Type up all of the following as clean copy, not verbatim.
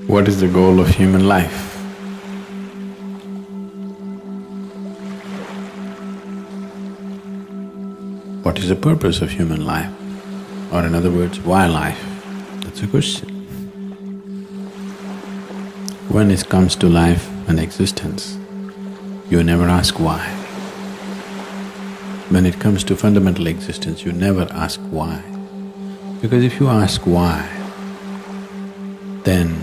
What is the goal of human life? What is the purpose of human life? Or in other words, why life? That's a question. When it comes to life and existence, you never ask why. When it comes to fundamental existence, you never ask why. Because if you ask why, then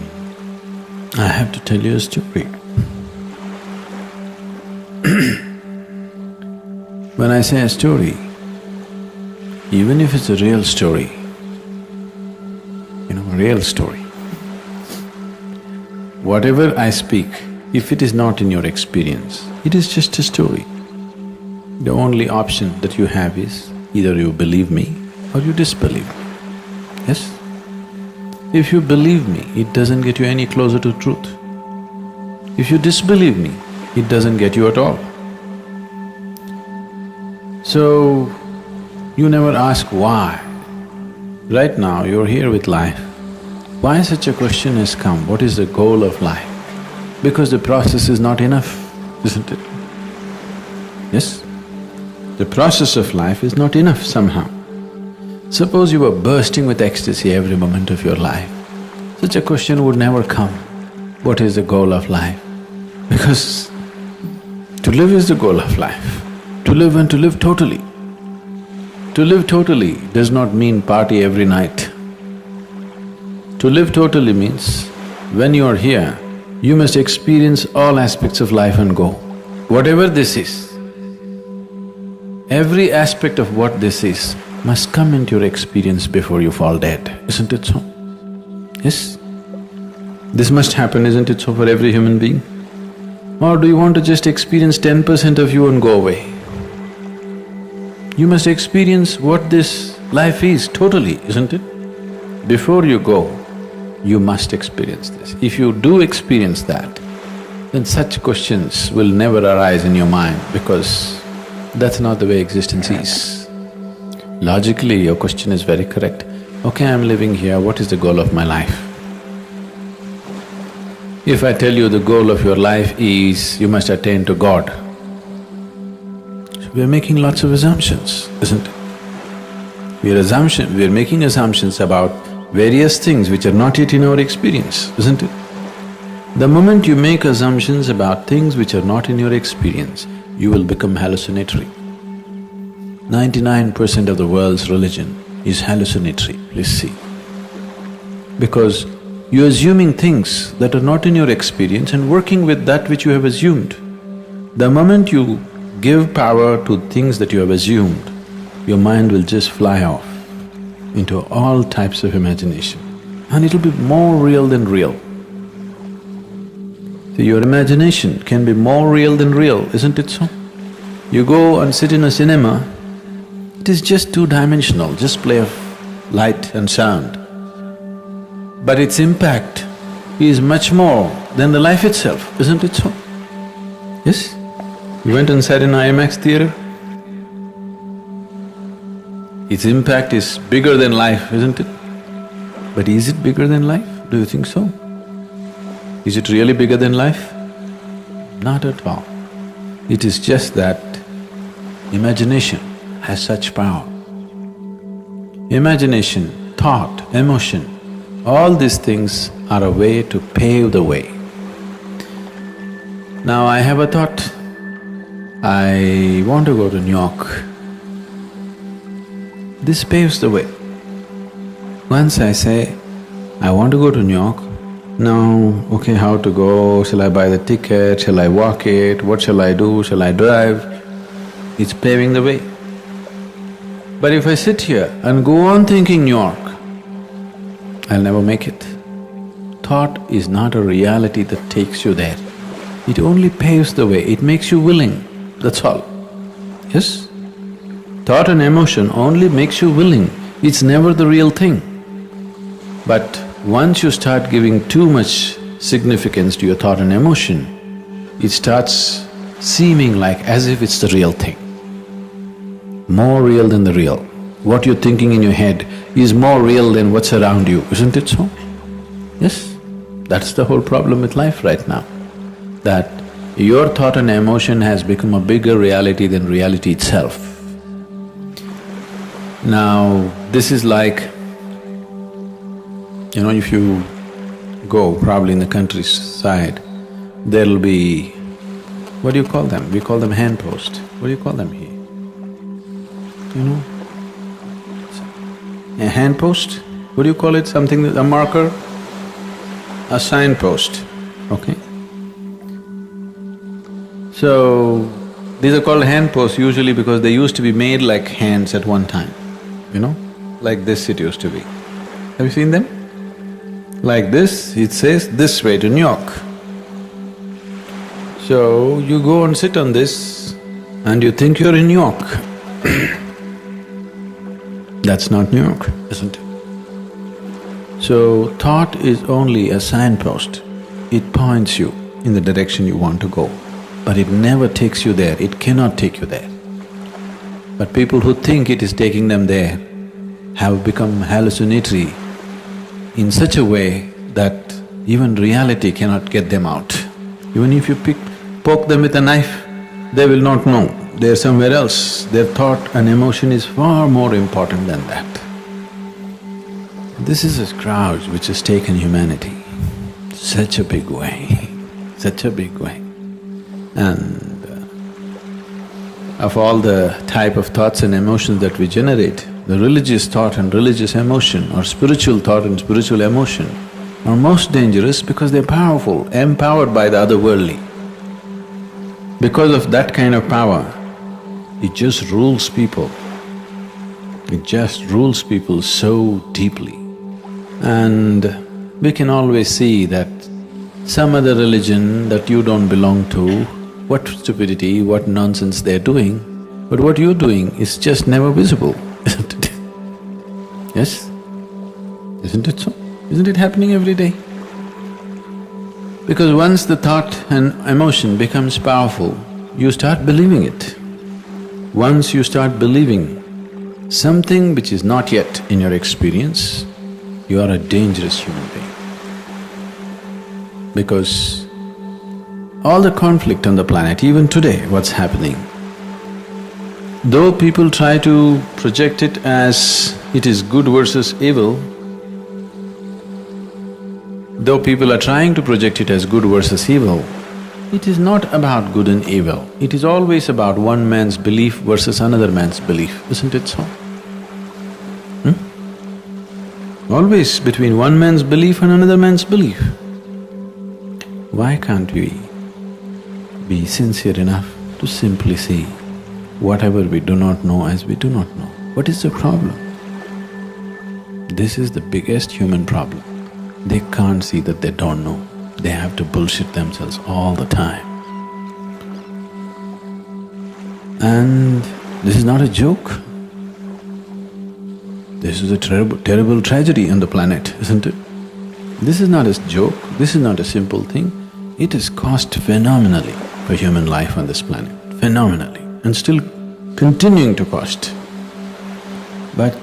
I have to tell you a story. When I say a story, even if it's a real story, a real story, whatever I speak, if it is not in your experience, it is just a story. The only option that you have is either you believe me or you disbelieve me, yes? If you believe me, it doesn't get you any closer to truth. If you disbelieve me, it doesn't get you at all. So, you never ask why. Right now, you're here with life. Why such a question has come? What is the goal of life? Because the process is not enough, isn't it? Yes? The process of life is not enough somehow. Suppose you were bursting with ecstasy every moment of your life, such a question would never come. What is the goal of life? Because to live is the goal of life. To live and to live totally. To live totally does not mean party every night. To live totally means when you are here, you must experience all aspects of life and go. Whatever this is, every aspect of what this is must come into your experience before you fall dead, isn't it so? Yes? This must happen, isn't it so, for every human being? Or do you want to just experience 10% of you and go away? You must experience what this life is totally, isn't it? Before you go, you must experience this. If you do experience that, then such questions will never arise in your mind because that's not the way existence is. Logically, your question is very correct. Okay, I'm living here, what is the goal of my life? If I tell you the goal of your life is you must attain to God, so we are making lots of assumptions, isn't it? We are making assumptions about various things which are not yet in our experience, isn't it? The moment you make assumptions about things which are not in your experience, you will become hallucinatory. 99% of the world's religion is hallucinatory, please see. Because you're assuming things that are not in your experience and working with that which you have assumed. The moment you give power to things that you have assumed, your mind will just fly off into all types of imagination and it'll be more real than real. So your imagination can be more real than real, isn't it so? You go and sit in a cinema, it is just two-dimensional, just play of light and sound. But its impact is much more than the life itself, isn't it so? Yes? You went and sat in an IMAX theater? Its impact is bigger than life, isn't it? But is it bigger than life? Do you think so? Is it really bigger than life? Not at all. It is just that imagination has such power. Imagination, thought, emotion, all these things are a way to pave the way. Now I have a thought, I want to go to New York. This paves the way. Once I say, I want to go to New York, now, okay, how to go? Shall I buy the ticket? Shall I walk it? What shall I do? Shall I drive? It's paving the way. But if I sit here and go on thinking New York, I'll never make it. Thought is not a reality that takes you there. It only paves the way, it makes you willing, that's all. Yes? Thought and emotion only makes you willing, it's never the real thing. But once you start giving too much significance to your thought and emotion, it starts seeming like as if it's the real thing. More real than the real. What you're thinking in your head is more real than what's around you, isn't it so? Yes? That's the whole problem with life right now, that your thought and emotion has become a bigger reality than reality itself. Now, this is like, if you go probably in the countryside, there'll be… what do you call them? We call them handpost. What do you call them here? A handpost? What do you call it? Something… a marker? A signpost, okay? So, these are called handposts usually because they used to be made like hands at one time, like this it used to be. Have you seen them? Like this, it says this way to New York. So, you go and sit on this and you think you're in New York. That's not New York, isn't it? So, thought is only a signpost. It points you in the direction you want to go, but it never takes you there, it cannot take you there. But people who think it is taking them there have become hallucinatory in such a way that even reality cannot get them out. Even if you poke them with a knife, they will not know, they're somewhere else. Their thought and emotion is far more important than that. This is a scourge which has taken humanity such a big way, such a big way. And of all the type of thoughts and emotions that we generate, the religious thought and religious emotion or spiritual thought and spiritual emotion are most dangerous because they're powerful, empowered by the otherworldly. Because of that kind of power, it just rules people. It just rules people so deeply. And we can always see that some other religion that you don't belong to, what stupidity, what nonsense they're doing, but what you're doing is just never visible, isn't it? Yes? Isn't it so? Isn't it happening every day? Because once the thought and emotion becomes powerful, you start believing it. Once you start believing something which is not yet in your experience, you are a dangerous human being. Because all the conflict on the planet, even today, what's happening, though people try to project it as it is good versus evil, though people are trying to project it as good versus evil, it is not about good and evil. It is always about one man's belief versus another man's belief, isn't it so? Always between one man's belief and another man's belief. Why can't we be sincere enough to simply see whatever we do not know as we do not know? What is the problem? This is the biggest human problem. They can't see that they don't know. They have to bullshit themselves all the time. And this is not a joke. This is a terrible tragedy on the planet, isn't it? This is not a joke, this is not a simple thing. It has cost phenomenally for human life on this planet, phenomenally, and still continuing to cost. But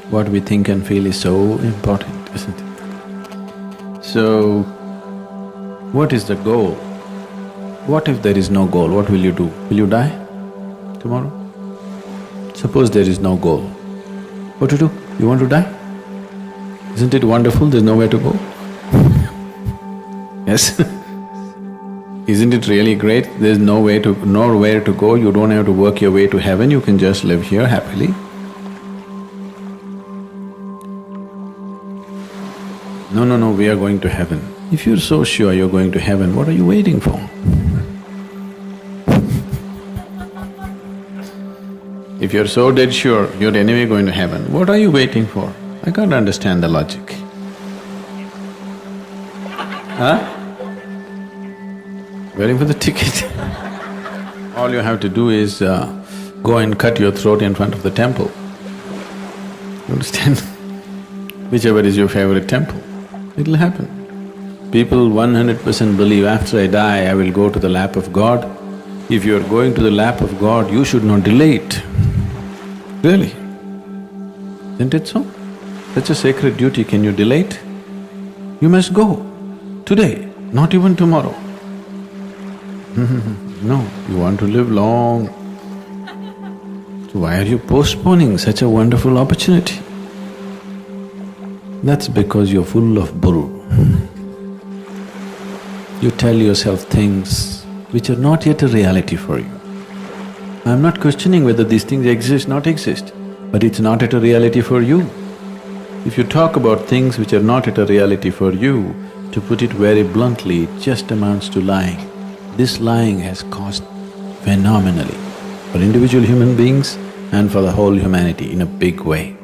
what we think and feel is so important, isn't it? So, what is the goal? What if there is no goal? What will you do? Will you die tomorrow? Suppose there is no goal. What to do? You want to die? Isn't it wonderful? There's nowhere to go. Yes? Isn't it really great? There's nowhere to go, you don't have to work your way to heaven, you can just live here happily. No, we are going to heaven. If you're so sure you're going to heaven, what are you waiting for? If you're so dead sure you're anyway going to heaven, what are you waiting for? I can't understand the logic. Huh? Waiting for the ticket. All you have to do is go and cut your throat in front of the temple. You understand? Whichever is your favorite temple, it'll happen. People 100% believe after I die, I will go to the lap of God. If you're going to the lap of God, you should not delay it. Really? Isn't it so? Such a sacred duty, can you delay it? You must go today, not even tomorrow. No, you want to live long. So why are you postponing such a wonderful opportunity? That's because you're full of bull. You tell yourself things which are not yet a reality for you. I'm not questioning whether these things exist, not exist, but it's not yet a reality for you. If you talk about things which are not yet a reality for you, to put it very bluntly, it just amounts to lying. This lying has cost phenomenally for individual human beings and for the whole humanity in a big way.